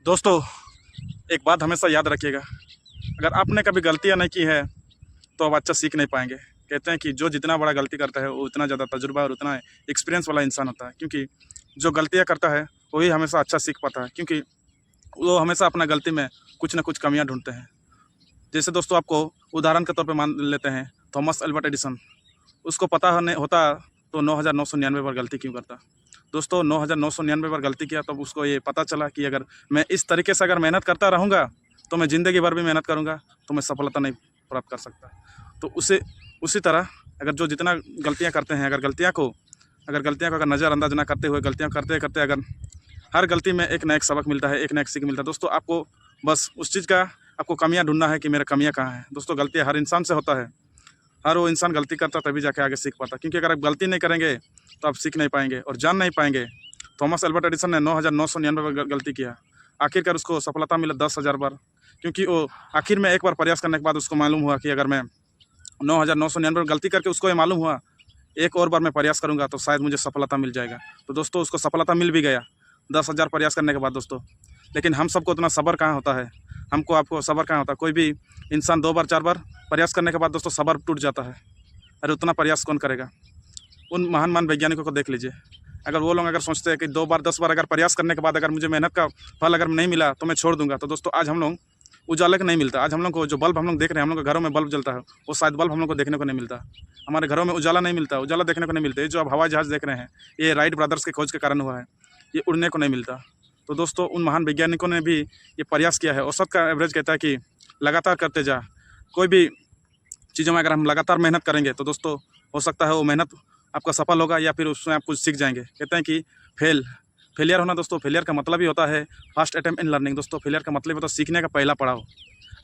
दोस्तों, एक बात हमेशा याद रखिएगा, अगर आपने कभी गलतियाँ नहीं की है, तो आप अच्छा सीख नहीं पाएँगे। कहते हैं कि जो जितना बड़ा गलती करता है, वो उतना ज़्यादा तजुर्बा और उतना एक्सपीरियंस वाला इंसान होता है। क्योंकि जो गलतियाँ करता है, वही हमेशा अच्छा सीख पाता है, क्योंकि वो हमेशा अपना गलती में कुछ न कुछ कमियाँ ढूँढते हैं। जैसे दोस्तों आपको उदाहरण के तौर पे मान लेते हैं, थॉमस अल्बर्ट एडिसन। उसको पता होने होता तो 9999 बार गलती क्यों करता? दोस्तों 9999 बार गलती किया तब उसको ये पता चला कि अगर मैं इस तरीके से अगर मेहनत करता रहूँगा, तो मैं ज़िंदगी भर भी मेहनत करूँगा, तो मैं सफलता नहीं प्राप्त कर सकता। तो उसी तरह अगर जो जितना गलतियाँ करते हैं, अगर गलतियाँ को अगर नज़रअंदाज ना करते हुए गलतियाँ करते-करते अगर हर गलती में एक ना एक सबक मिलता है, एक ना एक सीख मिलता है। दोस्तों आपको बस उस चीज़ का आपको कमियाँ ढूँढना है कि मेरा कमियाँ कहाँ हैं। दोस्तों गलतियाँ हर इंसान से होता है। हर वो इंसान गलती करता तभी जाके आगे सीख पाता, क्योंकि अगर आप गलती नहीं करेंगे तो आप सीख नहीं पाएंगे और जान नहीं पाएंगे। थॉमस अल्बर्ट एडिसन ने 9999 बार गलती किया, आखिरकार उसको सफलता मिला 10,000 बार, क्योंकि वो आखिर में एक बार प्रयास करने के बाद उसको मालूम हुआ कि अगर मैं 9999 बार गलती करके उसको ये मालूम हुआ एक और बार मैं प्रयास करूंगा तो शायद मुझे सफलता मिल जाएगा। तो दोस्तों उसको सफलता मिल भी गया 10,000 प्रयास करने के बाद दोस्तों। लेकिन हम सबको उतना सब्र कहाँ होता है, हमको आपको सब्र कहाँ होता है। कोई भी इंसान 2 बार 4 बार प्रयास करने के बाद दोस्तों सब्र टूट जाता है। अरे उतना प्रयास कौन करेगा? उन महान वैज्ञानिकों को देख लीजिए। अगर वो लोग अगर सोचते हैं कि 2 बार 10 बार अगर प्रयास करने के बाद अगर मुझे मेहनत का फल अगर नहीं मिला तो मैं छोड़ दूँगा, तो दोस्तों आज हम लोग उजाले का नहीं मिलता। आज हम लोग को जो बल्ब हम लोग देख रहे हैं, हम लोग के घरों में बल्ब जलता है, वो शायद बल्ब हम लोग को देखने को नहीं मिलता। हमारे घरों में उजाला नहीं मिलता, उजाला देखने को नहीं मिलता। ये जो आप हवाई जहाज़ देख रहे हैं, ये राइट ब्रदर्स की खोज के कारण हुआ है। ये उड़ने को नहीं मिलता। तो दोस्तों उन महान वैज्ञानिकों ने भी ये प्रयास किया है। औसत का एवरेज कहता है कि लगातार करते जा। कोई भी चीज़ों में अगर हम लगातार मेहनत करेंगे तो दोस्तों हो सकता है वो मेहनत आपका सफल होगा या फिर उसमें आप कुछ सीख जाएँगे। कहते हैं कि फेलियर होना दोस्तों, फेलियर का मतलब ही होता है फर्स्ट अटेम्प्ट इन लर्निंग। दोस्तों फेलियर का मतलब होता है सीखने का पहला पड़ाव।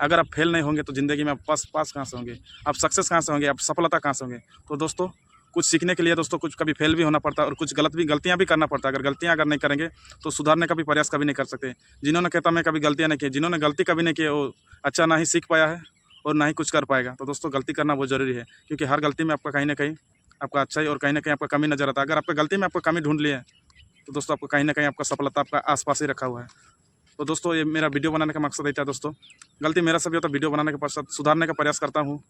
अगर आप फेल नहीं होंगे तो ज़िंदगी में आप पास पास कहाँ से होंगे? आप सक्सेस कहाँ से होंगे? आप सफलता कहाँ से होंगे? तो दोस्तों कुछ सीखने के लिए दोस्तों कुछ कभी फेल भी होना पड़ता है और कुछ गलतियाँ भी करना पड़ता है। अगर गलतियाँ अगर नहीं करेंगे तो सुधारने का भी प्रयास कभी नहीं कर सकते। जिन्होंने कहता मैं कभी गलतियाँ नहीं की, जिन्होंने गलती कभी नहीं की वो अच्छा ना ही सीख पाया है और ना ही कुछ कर पाएगा। तो दोस्तों गलती करना बहुत ज़रूरी है, क्योंकि हर गलती में आपका कहीं न कहीं आपका अच्छाई और कहीं न कहीं आपका कमी नज़र आता है। अगर आपका गलती में आपको कमी ढूँढ ली है, तो दोस्तों आपको कहीं न कहीं आपका सफलता आपका आस-पास ही रखा हुआ है। तो दोस्तों ये मेरा वीडियो बनाने का मकसद यही था दोस्तों। गलती मेरा से भी होता है, वीडियो बनाने के पश्चात सुधारने का प्रयास करता हूँ।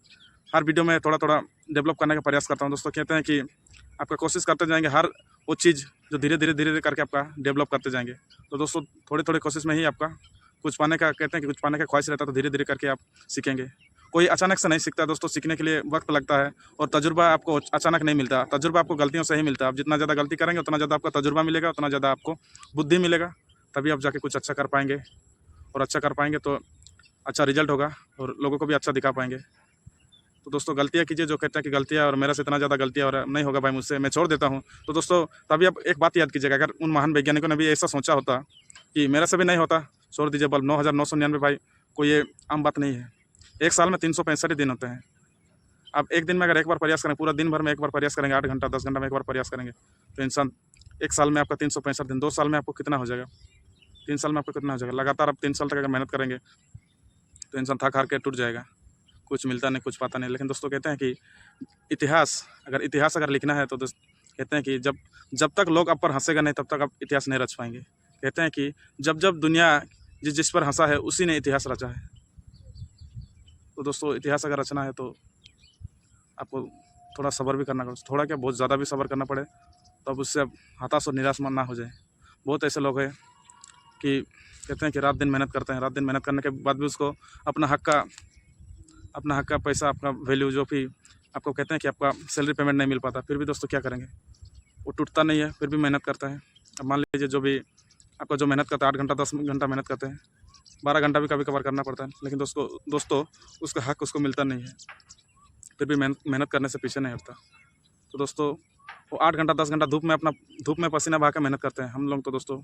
हर वीडियो में थोड़ा-थोड़ा डेवलप करने का प्रयास करता हूँ। दोस्तों कहते हैं कि आपका कोशिश करते जाएँगे, हर वो चीज़ जो धीरे-धीरे करके आपका डेवलप करते जाएँगे। तो दोस्तों थोड़ी-थोड़ी कोशिश में ही आपका कुछ पाने का कहते हैं कि कुछ पाने का ख्वाहिश रहता है, तो धीरे-धीरे करके आप सीखेंगे। कोई अचानक से नहीं सीखता दोस्तों, सीखने के लिए वक़्त लगता है और तजुर्बा आपको अचानक नहीं मिलता। तजुर्बा आपको गलतियों से ही मिलता है। आप जितना ज़्यादा गलती करेंगे, उतना ज़्यादा आपका तजुर्बा मिलेगा, उतना ज़्यादा आपको बुद्धि मिलेगा, तभी आप जाके कुछ अच्छा कर पाएँगे और अच्छा कर पाएँगे तो अच्छा रिज़ल्ट होगा और लोगों को भी अच्छा दिखा पाएँगे। तो दोस्तों गलतियाँ कीजिए, जो कहते हैं कि गलतियाँ और मेरे से इतना ज़्यादा गलतियाँ और नहीं होगा भाई मुझसे, मैं छोड़ देता हूँ। तो दोस्तों तभी आप एक बात याद कीजिएगा, अगर उन महान वैज्ञानिकों ने भी ऐसा सोचा होता कि मेरे से भी नहीं होता, छोड़ दीजिए बल्ब 9999 भाई, कोई ये आम बात नहीं है। एक साल में 365 ही दिन होते हैं। आप एक दिन में अगर एक बार प्रयास करें, पूरा दिन भर में एक बार प्रयास करेंगे, 8 घंटा 10 घंटा में एक बार प्रयास करेंगे, तो इंसान 1 साल में आपका 365 दिन, 2 साल में आपको कितना हो जाएगा? 3 साल में आपको कितना हो जाएगा? लगातार आप 3 साल तक अगर मेहनत करेंगे, तो इंसान थक-हार के टूट जाएगा। कुछ मिलता नहीं, कुछ पाता नहीं। लेकिन दोस्तों कहते हैं कि इतिहास अगर लिखना है तो कहते हैं कि जब जब तक लोग आप पर हँसेगा नहीं, तब तक आप इतिहास नहीं रच पाएँगे। कहते हैं कि जब दुनिया जिस पर हँसा है, उसी ने इतिहास रचा है। तो दोस्तों इतिहास अगर रचना है तो आपको थोड़ा सब्र भी करना पड़े, थोड़ा क्या बहुत ज़्यादा भी सब्र करना पड़े, तब उससे आप हताश और निराश मन ना हो जाए। बहुत ऐसे लोग हैं कि कहते हैं कि रात दिन मेहनत करते हैं, रात दिन मेहनत करने के बाद भी उसको अपना हक का पैसा, आपका वैल्यू जो भी आपको कहते हैं कि आपका सैलरी पेमेंट नहीं मिल पाता, फिर भी दोस्तों क्या करेंगे? वो टूटता नहीं है, फिर भी मेहनत करता है। अब मान लीजिए जो भी आपका जो मेहनत करता है 8 घंटा 10 घंटा मेहनत करते हैं, 12 घंटा भी कभी-कभार करना पड़ता है, लेकिन दोस्तों उसका हक उसको मिलता नहीं है, फिर भी मेहनत मेहनत करने से पीछे नहीं हटता। तो दोस्तों वो 8 घंटा 10 घंटा धूप में पसीना बहा के मेहनत करते हैं। हम लोग तो दोस्तों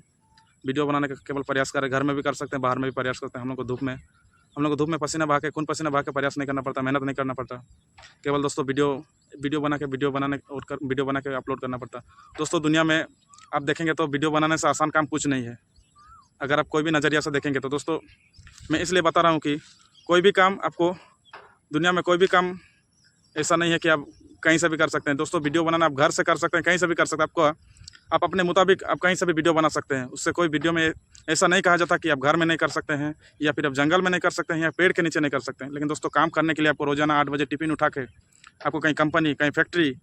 वीडियो बनाने का केवल प्रयास करें, घर में भी कर सकते हैं, बाहर में भी प्रयास करते हैं। हम लोग को धूप में पसीना बहा के, खून पसीना बहा के प्रयास नहीं करना पड़ता, मेहनत नहीं करना पड़ता। केवल दोस्तों वीडियो बना के अपलोड करना पड़ता। दोस्तों दुनिया में आप देखेंगे तो वीडियो बनाने से आसान काम कुछ नहीं है। अगर आप कोई भी नज़रिया से देखेंगे तो दोस्तों मैं इसलिए बता रहा हूँ कि कोई भी काम आपको दुनिया में कोई भी काम ऐसा नहीं है कि आप कहीं से भी कर सकते हैं। दोस्तों वीडियो बनाना आप घर से कर सकते हैं, कहीं से भी कर सकते हैं। आपको आप अपने मुताबिक आप कहीं से भी वीडियो बना सकते हैं। उससे कोई वीडियो में ऐसा नहीं कहा जाता कि आप घर में नहीं कर सकते हैं या फिर आप जंगल में नहीं कर सकते हैं या पेड़ के नीचे नहीं कर सकते हैं। लेकिन दोस्तों काम करने के लिए आपको रोज़ाना 8 बजे टिफ़िन उठा के आपको कहीं कंपनी, कहीं फैक्ट्री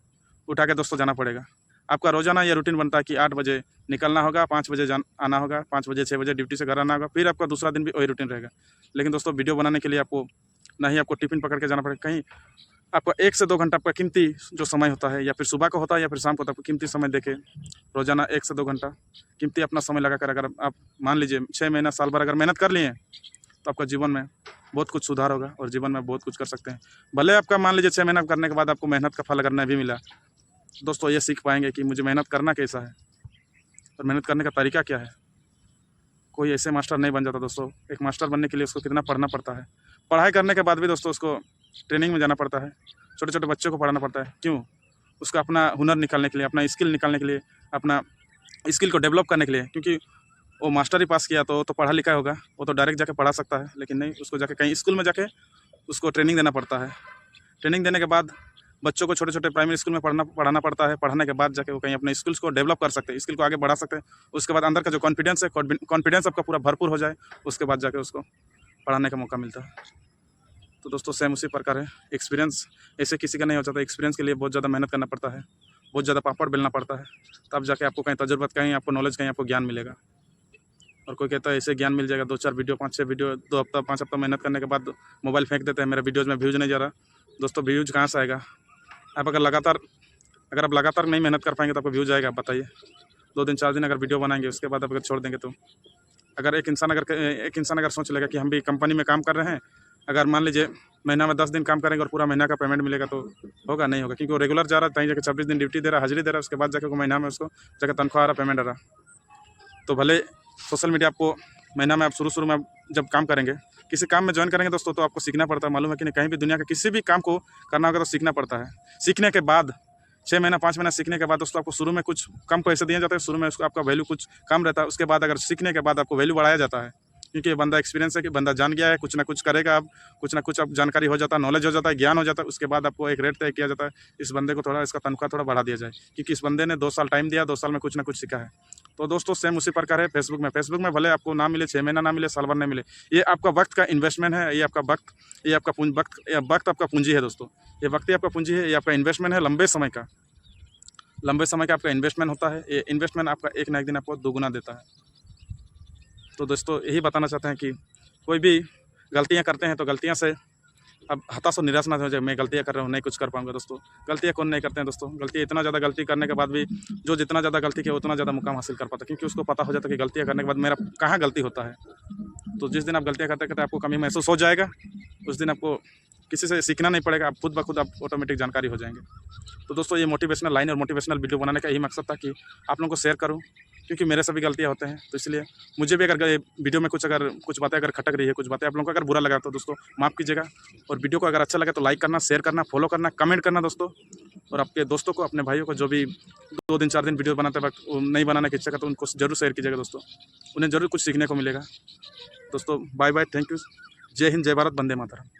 उठा के दोस्तों जाना पड़ेगा। आपका रोज़ाना ये रूटीन बनता है कि 8 बजे निकलना होगा, 5 बजे आना होगा, 5 बजे 6 बजे ड्यूटी से घर आना होगा, फिर आपका दूसरा दिन भी वही रूटीन रहेगा। लेकिन दोस्तों वीडियो बनाने के लिए आपको ना ही आपको टिफ़िन पकड़ के जाना पड़ेगा, कहीं आपका 1 से 2 घंटा आपका कीमती जो समय होता है या फिर सुबह का होता है या फिर शाम को होता है, आपको कीमती समय देके रोज़ाना 1 से 2 घंटा कीमती अपना समय लगाकर अगर आप मान लीजिए 6 महीना, साल भर अगर मेहनत कर लिए तो आपका जीवन में बहुत कुछ सुधार होगा और जीवन में बहुत कुछ कर सकते हैं। भले आपका मान लीजिए 6 महीना करने के बाद आपको मेहनत का फल अगर नहीं भी मिला, दोस्तों ये सीख पाएंगे कि मुझे मेहनत करना कैसा है और मेहनत करने का तरीका क्या है। कोई ऐसे मास्टर नहीं बन जाता दोस्तों। एक मास्टर बनने के लिए उसको कितना पढ़ना पड़ता है। पढ़ाई करने के बाद भी दोस्तों उसको ट्रेनिंग में जाना पड़ता है। छोटे-छोटे बच्चों को पढ़ाना पड़ता है। क्यों? उसका अपना हुनर निकालने के लिए, अपना स्किल निकालने के लिए, अपना स्किल को डेवलप करने के लिए। क्योंकि वो मास्टर ही पास किया तो पढ़ा लिखा होगा, वो तो डायरेक्ट जाके पढ़ा सकता है। लेकिन नहीं, उसको जाके कहीं स्कूल में जाके उसको ट्रेनिंग देना पड़ता है। ट्रेनिंग देने के बाद बच्चों को छोटे-छोटे प्राइमरी स्कूल में पढ़ाना पड़ता है। पढ़ाने के बाद जाके वो कहीं अपने स्किल्स को डेवलप कर सकते हैं, स्किल को आगे बढ़ा सकते हैं। उसके बाद अंदर का जो कॉन्फिडेंस है, कॉन्फिडेंस आपका पूरा भरपूर हो जाए, उसके बाद जाके उसको पढ़ाने का मौका मिलता है। तो दोस्तों सेम उसी प्रकार है। एक्सपीरियंस ऐसे किसी का नहीं हो जाता। एक्सपीरियंस के लिए बहुत ज़्यादा मेहनत करना पड़ता है, बहुत ज़्यादा पापड़ बेलना पड़ता है, तब जाके आपको कहीं तजुर्बा, कहीं आपको नॉलेज, कहीं आपको ज्ञान मिलेगा। और कोई कहता है ऐसे ज्ञान मिल जाएगा, 2-4 वीडियो, 5-6 वीडियो, 2 हफ्ता, 5 हफ्ता मेहनत करने के बाद मोबाइल फेंक देते हैं, मेरे वीडियोज़ में व्यूज़ नहीं जा रहा। दोस्तों व्यूज़ कहाँ से आएगा? आप अगर आप लगातार नहीं मेहनत कर पाएंगे तो आपको व्यूज़ आएगा, बताइए। 2 दिन 4 दिन अगर वीडियो बनाएंगे, उसके बाद आप अगर छोड़ देंगे तो अगर एक इंसान अगर सोच लेगा कि हम भी कंपनी में काम कर रहे हैं, अगर मान लीजिए महीना में 10 दिन काम करेंगे और पूरा महीना का पेमेंट मिलेगा तो होगा? नहीं होगा। क्योंकि वो रेगुलर जा रहा है, कहीं जाके 26 दिन ड्यूटी दे रहा है, हाजिरी दे रहा है, उसके बाद जाके महीना में उसको जाकर तनख्वाह आ रहा, पेमेंट आ रहा। तो भले सोशल मीडिया आपको महीना में आप शुरू में जब काम करेंगे, किसी काम में ज्वाइन करेंगे दोस्तों, तो आपको सीखना पड़ता है। मालूम है कि नहीं? कहीं भी दुनिया के किसी भी काम को करना होगा तो सीखना पड़ता है। सीखने के बाद 6 महीना, 5 महीना सीखने के बाद दोस्तों आपको शुरू में कुछ कम पैसे दिए जाते हैं, शुरू में उसको आपका वैल्यू कुछ कम रहता है। उसके बाद अगर सीखने के बाद आपको वैल्यू बढ़ाया जाता है, क्योंकि ये बंदा एक्सपीरियंस है कि बंदा जान गया है, कुछ ना कुछ करेगा, अब कुछ ना कुछ अब जानकारी हो जाता है, नॉलेज हो जाता है, ज्ञान हो जाता है। उसके बाद आपको एक रेट तय किया जाता है, इस बंदे को थोड़ा इसका तनख्वाह थोड़ा बढ़ा दिया जाए, क्योंकि इस बंदे ने 2 साल टाइम दिया, 2 साल में कुछ ना कुछ सीखा है। तो दोस्तों सेम उसी प्रकार है फेसबुक में भले आपको ना मिले, 6 महीना ना मिले, साल भर नहीं मिले, ये आपका वक्त का इन्वेस्टमेंट है, ये आपका वक्त आपका पूंजी है दोस्तों। ये वक्त ही आपका पूंजी है, ये आपका इन्वेस्टमेंट है लंबे समय का आपका इन्वेस्टमेंट होता है। ये इन्वेस्टमेंट आपका एक ना एक दिन आपको दोगुना देता है। तो दोस्तों यही बताना चाहते हैं कि कोई भी गलतियाँ करते हैं तो गलतियाँ से अब हताश और निराश ना हो जाए, मैं गलतियाँ कर रहा हूँ, नहीं कुछ कर पाऊँगा। दोस्तों गलतियाँ कौन नहीं करते हैं दोस्तों? गलती इतना ज़्यादा गलती करने के बाद भी जो जितना ज़्यादा गलती किया उतना ज़्यादा मुकाम हासिल कर पाता है, क्योंकि उसको पता हो जाता है कि गलतियाँ करने के बाद मेरा कहाँ गलती होता है। तो जिस दिन आप गलतियाँ करते-करते आपको कमी महसूस हो जाएगा, उस दिन आपको किसी से सीखना नहीं पड़ेगा, आप खुद ब खुद आप ऑटोमेटिक जानकारी हो जाएँगे। तो दोस्तों ये मोटिवेशनल लाइन और मोटिवेशनल वीडियो बनाने का यही मकसद था कि आप लोगों को शेयर करूँ, क्योंकि मेरे से भी गलतियाँ होते हैं। तो इसलिए मुझे भी अगर वीडियो में कुछ बातें अगर खटक रही है, कुछ बातें आप लोगों को अगर बुरा लगा तो दोस्तों माफ़ कीजिएगा। और वीडियो को अगर अच्छा लगा तो लाइक करना, शेयर करना, फॉलो करना, कमेंट करना दोस्तों। और आपके दोस्तों को, अपने भाइयों को जो भी 2 दिन 4 दिन वीडियो बनाते वक्त नहीं बनाने की इच्छा करते, उनको ज़रूर शेयर कीजिएगा दोस्तों। उन्हें ज़रूर कुछ सीखने को मिलेगा। दोस्तों बाय बाय, थैंक यू। जय हिंद, जय भारत, वंदे मातरम।